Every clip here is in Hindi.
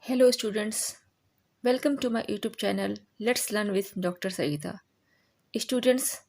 Hello students, welcome to my YouTube channel Let's Learn with Dr. Saida. Students,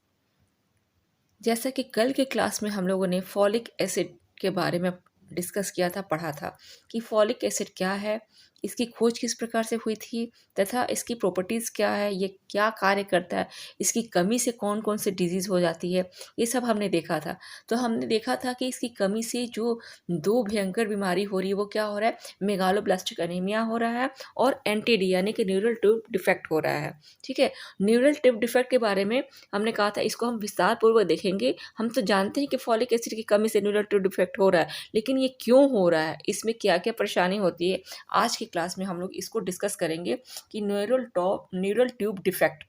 जैसा कि कल के क्लास में हम लोगों ने फॉलिक एसिड के बारे में डिस्कस किया था, पढ़ा था कि फॉलिक एसिड क्या है, इसकी खोज किस प्रकार से हुई थी तथा इसकी प्रॉपर्टीज़ क्या है, ये क्या कार्य करता है, इसकी कमी से कौन कौन से डिजीज़ हो जाती है, ये सब हमने देखा था। तो हमने देखा था कि इसकी कमी से जो दो भयंकर बीमारी हो रही है वो क्या हो रहा है, मेगालोब्लास्टिक एनीमिया हो रहा है और एनटीडी यानी कि न्यूरल ट्यूब डिफेक्ट हो रहा है। ठीक है, न्यूरल ट्यूब डिफेक्ट के बारे में हमने कहा था इसको हम विस्तार पूर्वक देखेंगे। हम तो जानते हैं कि फॉलिक एसिड की कमी से न्यूरल ट्यूब डिफेक्ट हो रहा है, लेकिन ये क्यों हो रहा है, इसमें क्या क्या परेशानी होती है, आज की क्लास में हम लोग इसको डिस्कस करेंगे कि न्यूरल ट्यूब डिफेक्ट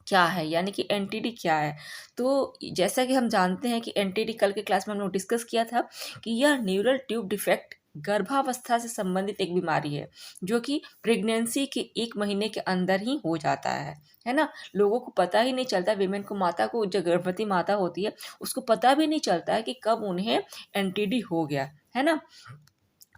क्या है, यानी कि एनटीडी क्या है। तो जैसा कि हम जानते हैं कि एनटीडी कल के क्लास में हम लोग डिस्कस किया था कि यह न्यूरल ट्यूब डिफेक्ट गर्भावस्था से संबंधित एक बीमारी है जो कि प्रेगनेंसी के 1 महीने के अंदर ही हो जाता है ना। लोगों को पता ही नहीं चलता, विमेन को, माता को, जो गर्भवती माता होती है उसको पता भी नहीं चलता है कि कब उन्हें एनटीडी हो गया, है ना।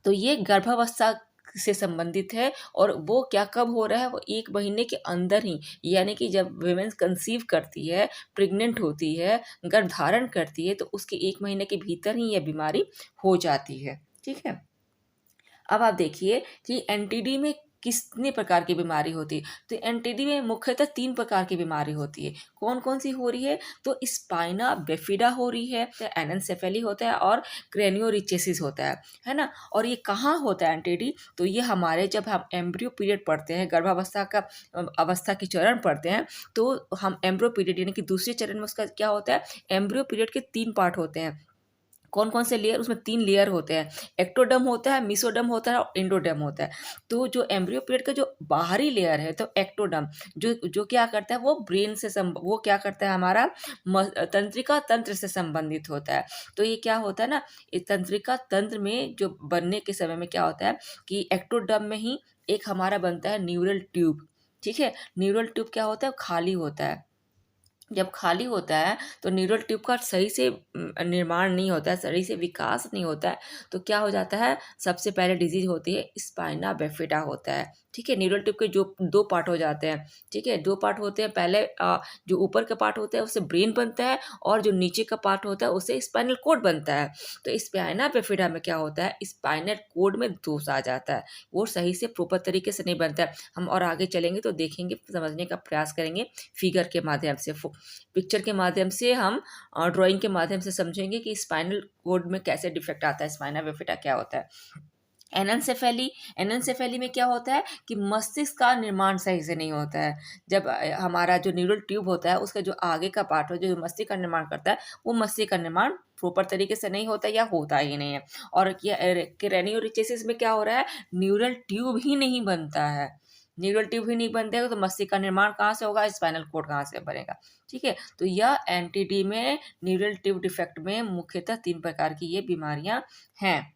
तो ये गर्भावस्था से संबंधित है और वो क्या कब हो रहा है, वो 1 महीने के अंदर ही, यानी कि जब वीमेन कंसीव करती है, प्रेग्नेंट होती है, गर्भ धारण करती है, तो उसके 1 महीने के भीतर ही यह बीमारी हो जाती है। ठीक है, अब आप देखिए कि एनटीडी में कितने प्रकार की बीमारी होती है। तो एनटीडी में मुख्यतः 3 प्रकार की बीमारी होती है। कौन कौन सी हो रही है, तो स्पाइना बेफिडा हो रही है, एनेंसेफेली होता है और क्रेनियोरिचेसिस होता है ना। और ये कहाँ होता है एनटीडी, तो ये हमारे जब हम एम्ब्रियो पीरियड पढ़ते हैं, गर्भावस्था का अवस्था के चरण पढ़ते हैं, तो हम एम्ब्रियो पीरियड यानी कि दूसरे चरण में उसका क्या होता है, एम्ब्रियो पीरियड के 3 पार्ट होते हैं। कौन कौन से लेयर, उसमें 3 लेयर होते हैं, एक्टोडर्म होता है, मिसोडर्म होता है और एंडोडर्म होता है। तो जो एम्ब्रियो पीरियड का जो बाहरी लेयर है, तो एक्टोडर्म जो जो क्या करता है, वो ब्रेन से वो क्या करता है, हमारा तंत्रिका तंत्र से संबंधित होता है। तो ये क्या होता है ना, इस तंत्रिका तंत्र में जो बनने के समय में क्या होता है कि एक्टोडर्म में ही एक हमारा बनता है न्यूरल ट्यूब। ठीक है, न्यूरल ट्यूब क्या होता है, खाली होता है। जब खाली होता है तो न्यूरल ट्यूब का सही से निर्माण नहीं होता है, सही से विकास नहीं होता है। तो क्या हो जाता है, सबसे पहले डिजीज होती है स्पाइना बेफिडा होता है। ठीक है, न्यूरल ट्यूब के जो 2 पार्ट हो जाते हैं। ठीक है, 2 पार्ट होते हैं। पहले जो ऊपर का पार्ट होता है उससे ब्रेन बनता है और जो नीचे का पार्ट होता है उससे स्पाइनल कोड बनता है। तो स्पाइना बेफिडा में क्या होता है, स्पाइनल कोड में दोष आ जाता है, वो सही से प्रॉपर तरीके से नहीं बनता है। हम और आगे चलेंगे तो देखेंगे, समझने का प्रयास करेंगे फिगर के माध्यम से, पिक्चर के माध्यम से हम ड्राइंग के माध्यम से समझेंगे कि स्पाइनल कोड में कैसे डिफेक्ट आता है, स्पाइना बिफिडा क्या होता है। एनएनसेफेली, एनएनसेफेली में क्या होता है कि मस्तिष्क का निर्माण सही से नहीं होता है। जब हमारा जो न्यूरल ट्यूब होता है उसका जो आगे का पार्ट हो, जो मस्तिष्क का निर्माण करता है, वो मस्तिष्क का निर्माण प्रॉपर तरीके से नहीं होता या होता ही नहीं है। और क्रेनियोरिचेसिस में क्या हो रहा है, न्यूरल ट्यूब ही नहीं बनता है। न्यूरल ट्यूब ही नहीं बनते तो मस्तिष्क का निर्माण कहाँ से होगा, स्पाइनल कोड कहाँ से बनेगा। ठीक है, तो यह एनटीडी में, न्यूरल ट्यूब डिफेक्ट में मुख्यतः 3 प्रकार की ये बीमारियां हैं।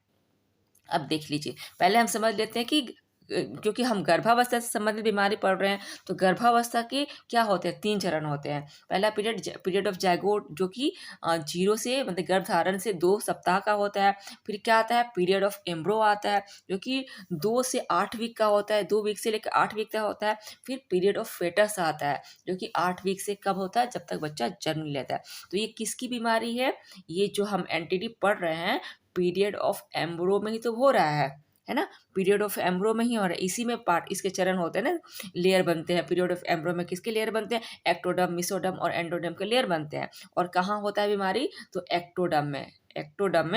अब देख लीजिए, पहले हम समझ लेते हैं कि क्योंकि हम गर्भावस्था से संबंधित बीमारी पढ़ रहे हैं, तो गर्भावस्था के क्या होते हैं, 3 चरण होते हैं। पहला पीरियड ऑफ जाइगोट, जो कि 0 से, मतलब गर्भ धारण से 2 सप्ताह का होता है। फिर क्या आता है, पीरियड ऑफ एम्ब्रो आता है, जो कि 2 से 8 वीक का होता है, 2 वीक से लेकर 8 वीक तक होता है। फिर पीरियड ऑफ फेटस आता है, जो कि 8 वीक से कब होता है, जब तक बच्चा जन्म लेता है। तो ये किसकी बीमारी है, ये जो हम एनटीडी पढ़ रहे हैं, पीरियड ऑफ एम्ब्रो में ही तो हो रहा है ना। पीरियड ऑफ एम्ब्रो में ही हो रहा है, इसी में पार्ट, इसके चरण होते हैं ना, लेयर बनते हैं। पीरियड ऑफ एम्ब्रो में किसके लेयर बनते हैं, एक्टोडर्म, मिसोडर्म और एंडोडर्म के लेयर बनते हैं। और कहाँ होता है बीमारी, तो एक्टोडर्म में, एक्टोडर्म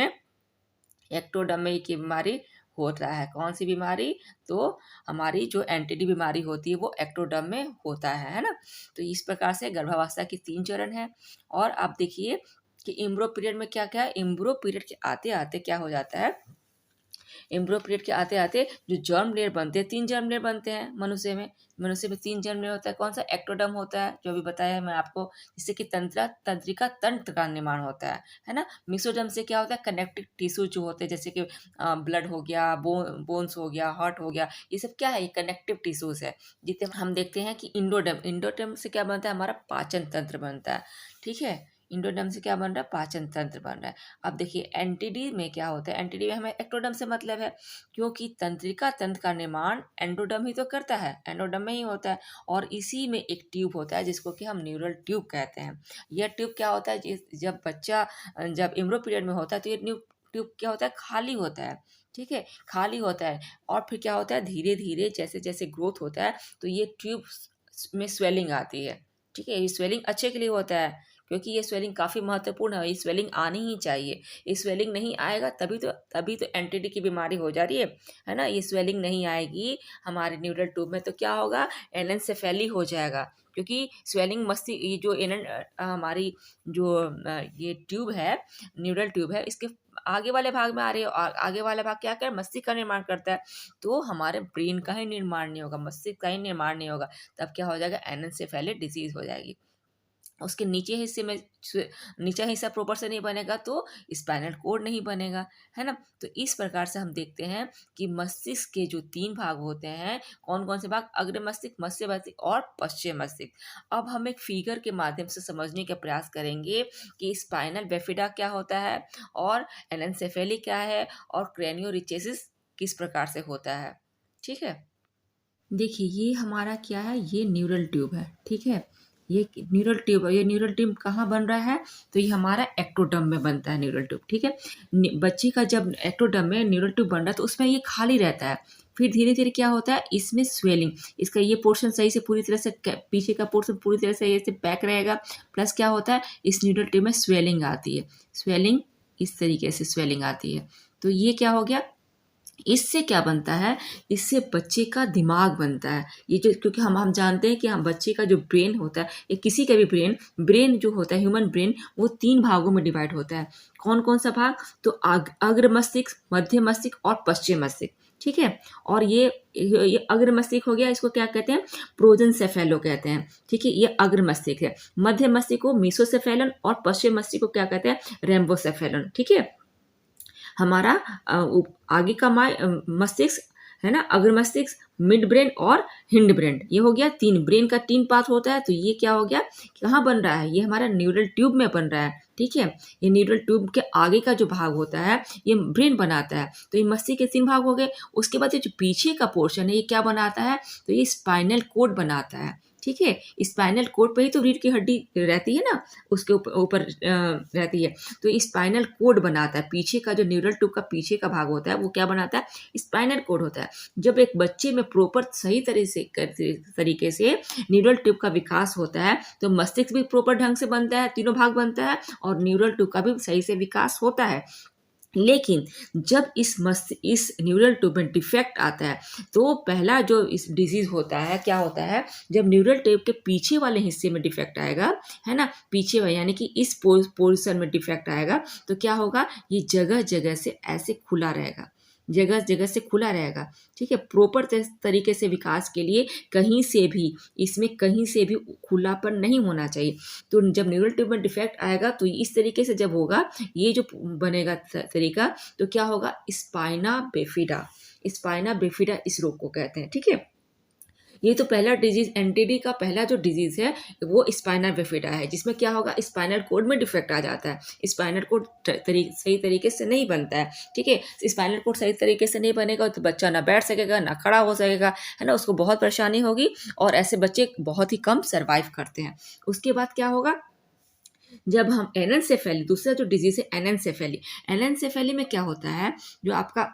में ये बीमारी होता है। कौन सी बीमारी, तो हमारी जो एंटीडी बीमारी होती है वो एक्टोडर्म में होता है ना। तो इस प्रकार से गर्भावस्था की 3 चरण है। और आप देखिए कि इम्ब्रो पीरियड में क्या क्या है, इम्ब्रो पीरियड के आते आते क्या हो जाता है, एम्ब्रियो पीरियड के आते आते जो जर्म लेयर बनते हैं, 3 जर्म लेयर बनते हैं मनुष्य में 3 जर्म लेयर होता है। कौन सा, एक्टोडर्म होता है, जो भी बताया है मैं आपको, जिससे कि तंत्रिका तंत्र का निर्माण होता है ना। मिसोडर्म से क्या होता है, कनेक्टिव टिश्यू जो होते हैं, जैसे कि ब्लड हो गया, बोन्स हो गया, हार्ट हो गया, ये सब क्या है, ये कनेक्टिव टिश्यूज है। जितने हम देखते हैं कि इंडोडर्म से क्या बनता है, हमारा पाचन तंत्र बनता है। ठीक है, इंडोडर्म से क्या बन रहा है, पाचन तंत्र बन रहा है। अब देखिए एंटीडी में क्या होता है, एंटीडी में हमें एक्टोडर्म से मतलब है, क्योंकि तंत्रिका तंत्र का निर्माण एंडोडर्म ही तो करता है, एंडोडर्म में ही होता है। और इसी में एक ट्यूब होता है जिसको कि हम न्यूरल ट्यूब कहते हैं। यह ट्यूब क्या होता है, जब बच्चा जब एम्ब्रो पीरियड में होता है तो ये ट्यूब क्या होता है, खाली होता है। ठीक है, खाली होता है। और फिर क्या होता है, धीरे धीरे जैसे जैसे ग्रोथ होता है तो ये ट्यूब में स्वेलिंग आती है। ठीक है, ये स्वेलिंग अच्छे के लिए होता है, क्योंकि ये स्वेलिंग काफ़ी महत्वपूर्ण है, ये स्वेलिंग आनी ही चाहिए। ये स्वेलिंग नहीं आएगा तभी तो एंटीडी की बीमारी हो जा रही है ना। ये स्वेलिंग नहीं आएगी हमारे न्यूरल ट्यूब में तो क्या होगा, एनेंसेफेली हो जाएगा। क्योंकि स्वेलिंग ये जो हमारी जो ये ट्यूब है, न्यूरल ट्यूब है, इसके आगे वाले भाग में आ रही है, और आगे वाला भाग क्या कर, मस्तिष्क का निर्माण करता है। तो हमारे ब्रेन का ही निर्माण नहीं होगा, मस्तिष्क का ही निर्माण नहीं होगा, तब क्या हो जाएगा, एनेंसेफेली डिजीज हो जाएगी। उसके नीचे हिस्से में नीचा हिस्सा प्रॉपर से नहीं बनेगा तो स्पाइनल कोड नहीं बनेगा, है ना। तो इस प्रकार से हम देखते हैं कि मस्तिष्क के जो 3 भाग होते हैं, कौन कौन से भाग, अग्र मस्तिष्क, मध्य मस्तिष्क और पश्चिम मस्तिष्क। अब हम एक फिगर के माध्यम से समझने का प्रयास करेंगे कि स्पाइनल बेफिडा क्या होता है, और एनेंसेफेली क्या है, और क्रेनियोरिचेसिस किस प्रकार से होता है। ठीक है, देखिए ये हमारा क्या है, ये न्यूरल ट्यूब है। ठीक है, ये न्यूरल ट्यूब है। ये न्यूरल ट्यूब कहाँ बन रहा है, तो ये हमारा एक्टोडर्म में बनता है न्यूरल ट्यूब। ठीक है, बच्चे का जब एक्टोडर्म में न्यूरल ट्यूब बन रहा है तो उसमें ये खाली रहता है। फिर धीरे धीरे क्या होता है, इसमें स्वेलिंग, इसका ये पोर्शन सही से पूरी तरह से पीछे का पोर्शन पूरी तरह से ऐसे पैक रहेगा। प्लस क्या होता है, इस न्यूरल ट्यूब में स्वेलिंग आती है, स्वेलिंग इस तरीके से स्वेलिंग आती है। तो ये क्या हो गया, इससे क्या बनता है, इससे बच्चे का दिमाग बनता है। ये जो, क्योंकि हम जानते हैं कि हम बच्चे का जो ब्रेन होता है, या किसी का भी ब्रेन जो होता है, ह्यूमन ब्रेन, वो 3 भागों में डिवाइड होता है। कौन कौन सा भाग, तो अग्र मस्तिष्क, मध्य मस्तिष्क और पश्चिम मस्तिष्क। ठीक है, और ये अग्र मस्तिष्क हो गया, इसको क्या कहते हैं, प्रोजेंसेफेलो कहते हैं। ठीक है, ये अग्र मस्तिष्क है। मध्य मस्तिष्क को मीसोसेफेलन और पश्चिम मस्तिष्क को क्या कहते हैं, रेम्बोसेफेलन। ठीक है, हमारा आगे का मस्तिष्क है ना, अग्र मस्तिष्क, मिड ब्रेन और हिंड ब्रेन। ये हो गया 3 ब्रेन का 3 पार्ट होता है। तो ये क्या हो गया, कहाँ बन रहा है, ये हमारा न्यूरल ट्यूब में बन रहा है। ठीक है, ये न्यूरल ट्यूब के आगे का जो भाग होता है ये ब्रेन बनाता है। तो ये मस्तिष्क के 3 भाग हो गए। उसके बाद ये जो पीछे का पोर्शन है ये क्या बनाता है, तो ये स्पाइनल कोड बनाता है। ठीक है, स्पाइनल कोड पे ही तो रीढ़ की हड्डी रहती है ना, उसके ऊपर रहती है। तो स्पाइनल कोड बनाता है, पीछे का जो न्यूरल ट्यूब का पीछे का भाग होता है वो क्या बनाता है, स्पाइनल कोड होता है। जब एक बच्चे में प्रॉपर सही तरीके से न्यूरल ट्यूब का विकास होता है तो मस्तिष्क भी प्रॉपर ढंग से बनता है, तीनों भाग बनता है, और न्यूरल ट्यूब का भी सही से विकास होता है। लेकिन जब इस न्यूरल ट्यूब में डिफेक्ट आता है तो पहला जो इस डिजीज होता है, क्या होता है, जब न्यूरल ट्यूब के पीछे वाले हिस्से में डिफेक्ट आएगा, है ना, पीछे यानी कि इस पोर्शन में डिफेक्ट आएगा तो क्या होगा, ये जगह जगह से ऐसे खुला रहेगा, जगह जगह से खुला रहेगा। ठीक है, प्रॉपर तरीके से विकास के लिए कहीं से भी खुलापन नहीं होना चाहिए। तो जब न्यूरल ट्यूब में डिफेक्ट आएगा तो इस तरीके से जब होगा, ये जो बनेगा तरीका, तो क्या होगा, स्पाइना बेफिडा। स्पाइना बेफिडा इस रोग को कहते हैं। ठीक है, ये तो पहला डिजीज, एनटीडी का पहला जो डिजीज है वो स्पाइनल बेफिडा है, जिसमें क्या होगा, स्पाइनल कोड में डिफेक्ट आ जाता है, स्पाइनल कोड सही तरीके से नहीं बनता है। ठीक है, स्पाइनल कोड सही तरीके से नहीं बनेगा तो बच्चा ना बैठ सकेगा ना खड़ा हो सकेगा, है ना, उसको बहुत परेशानी होगी, और ऐसे बच्चे बहुत ही कम सर्वाइव करते हैं। उसके बाद क्या होगा, जब हम एनेंसेफेली, दूसरा जो डिजीज है एनेंसेफेली, एनेंसेफेली में क्या होता है, जो आपका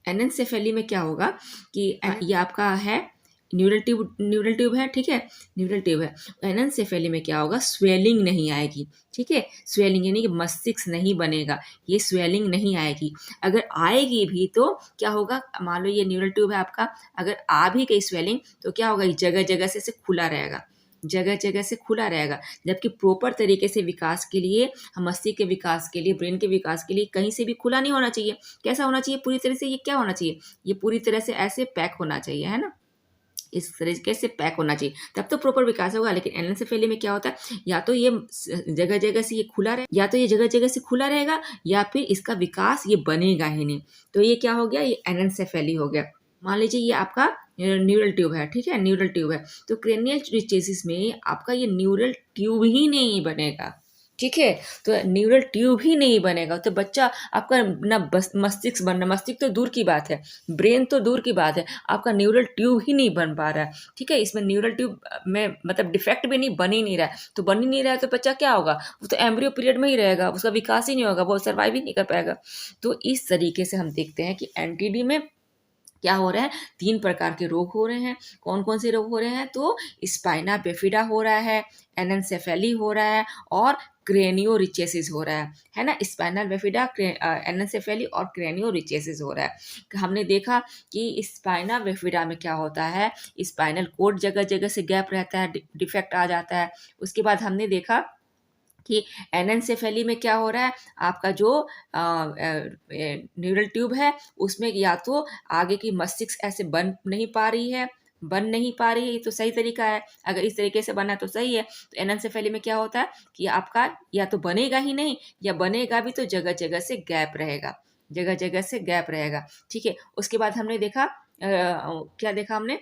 एनेंसेफेली में क्या होगा कि ये आपका है न्यूरल ट्यूब है। ठीक है, न्यूरल ट्यूब है। एनेंसेफेली में क्या होगा, स्वेलिंग नहीं आएगी। ठीक है, स्वेलिंग यानी कि मस्तिष्क नहीं बनेगा, ये स्वेलिंग नहीं आएगी। अगर आएगी भी तो क्या होगा, मान लो ये न्यूरल ट्यूब है आपका, अगर आ भी गई स्वेलिंग तो क्या होगा, ये जगह जगह से खुला रहेगा, जगह जगह से खुला रहेगा। जबकि प्रॉपर तरीके से विकास के लिए, मस्तिष्क के विकास के लिए, ब्रेन के विकास के लिए कहीं से भी खुला नहीं होना चाहिए। कैसा होना चाहिए, पूरी तरह से ये क्या होना चाहिए, ये पूरी तरह से ऐसे पैक होना चाहिए, है ना, इस तरीके से पैक होना चाहिए, तब तो प्रॉपर विकास होगा। लेकिन एनेंसेफेली में क्या होता है, या तो ये जगह जगह से ये खुला रहे, या तो ये जगह जगह से खुला रहेगा, या फिर इसका विकास ये बनेगा ही नहीं। तो ये क्या हो गया, ये एनेंसेफेली हो गया। मान लीजिए ये आपका न्यूरल ट्यूब है। ठीक है, न्यूरल ट्यूब है, तो क्रेनियल रिचेसिस में आपका ये न्यूरल ट्यूब ही नहीं बनेगा, ठीक है? तो न्यूरल ट्यूब ही नहीं बनेगा तो बच्चा आपका ना बस मस्तिष्क बनना, मस्तिष्क तो दूर की बात है, ब्रेन तो दूर की बात है, आपका न्यूरल ट्यूब ही नहीं बन पा रहा है, ठीक है? इसमें न्यूरल ट्यूब में मतलब डिफेक्ट भी नहीं, बन ही नहीं रहा है, तो बन ही नहीं रहा है तो बच्चा क्या होगा? वो तो एम्ब्रियो पीरियड में ही रहेगा, उसका विकास ही नहीं होगा, वो सर्वाइव ही नहीं कर पाएगा। तो इस तरीके से हम देखते हैं कि एनटीडी में क्या हो रहा है, 3 प्रकार के रोग हो रहे हैं। कौन-कौन से रोग हो रहे हैं? तो स्पाइना बिफिडा हो रहा है, एनेन्सेफेली हो रहा है और क्रेनियोरिचेसिस हो रहा है ना? स्पाइनल बिफिडा, एनेन्सेफेली और क्रेनियोरिचेसिस हो रहा है। हमने देखा कि स्पाइना बिफिडा में क्या होता है, स्पाइनल कोड जगह-जगह से गैप रहता है, डिफेक्ट आ जाता है। उसके बाद हमने देखा कि एनेन्सेफेली में क्या हो रहा है, आपका जो न्यूरल ट्यूब है उसमें या तो आगे की मस्तिष्क ऐसे बन नहीं पा रही है, ये तो सही तरीका है, अगर इस तरीके से बना तो सही है। तो एनेन्सेफेली में क्या होता है कि आपका या तो बनेगा ही नहीं या बनेगा भी तो जगह जगह से गैप रहेगा, जगह जगह से गैप रहेगा, ठीक है। उसके बाद हमने देखा क्या देखा हमने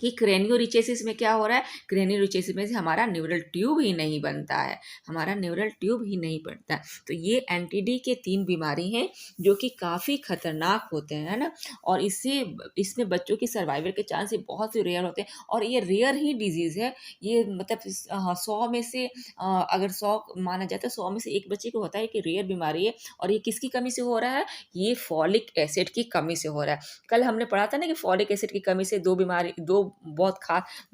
कि क्रेनियोरिचेसिस में क्या हो रहा है, क्रेनियोरिचेसिस में से हमारा न्यूरल ट्यूब ही नहीं बनता है, हमारा न्यूरल ट्यूब ही नहीं बनता है। तो ये एनटीडी के 3 बीमारी हैं जो कि काफ़ी खतरनाक होते हैं, है ना? और इससे इसमें बच्चों की सर्वाइवल के चांस ये बहुत ही रेयर होते हैं और ये रेयर ही डिजीज़ है। ये मतलब 100 में से अगर 100 माना जाता है 100 में से 1 बच्चे को होता है कि रेयर बीमारी है और ये किसकी कमी से हो रहा है? ये फॉलिक एसिड की कमी से हो रहा है। कल हमने पढ़ा था ना कि फॉलिक एसिड की कमी से 2 बहुत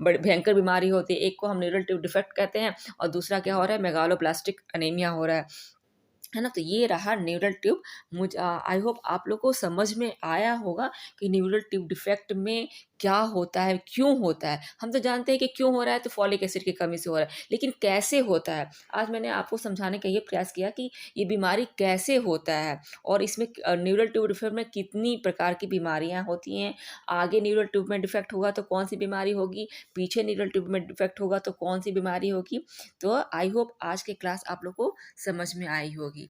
बड़ी भयंकर बीमारी होती है। एक को हम न्यूरल ट्यूब डिफेक्ट कहते हैं और दूसरा क्या हो रहा है, मेगालोब्लास्टिक एनीमिया हो रहा है ना? तो ये रहा न्यूरल ट्यूब। आई होप आप लोग को समझ में आया होगा कि न्यूरल ट्यूब डिफेक्ट में क्या होता है, क्यों होता है। हम तो जानते हैं कि क्यों हो रहा है, तो फॉलिक एसिड की कमी से हो रहा है, लेकिन कैसे होता है? आज मैंने आपको समझाने का ये प्रयास किया कि ये बीमारी कैसे होता है और इसमें न्यूरल ट्यूब डिफेक्ट में कितनी प्रकार की बीमारियाँ होती हैं। आगे न्यूरल ट्यूब में डिफेक्ट होगा तो कौन-सी बीमारी होगी, पीछे न्यूरल ट्यूब में डिफेक्ट होगा तो कौन-सी बीमारी होगी। तो आई होप आज की क्लास आप लोग को समझ में आई होगी।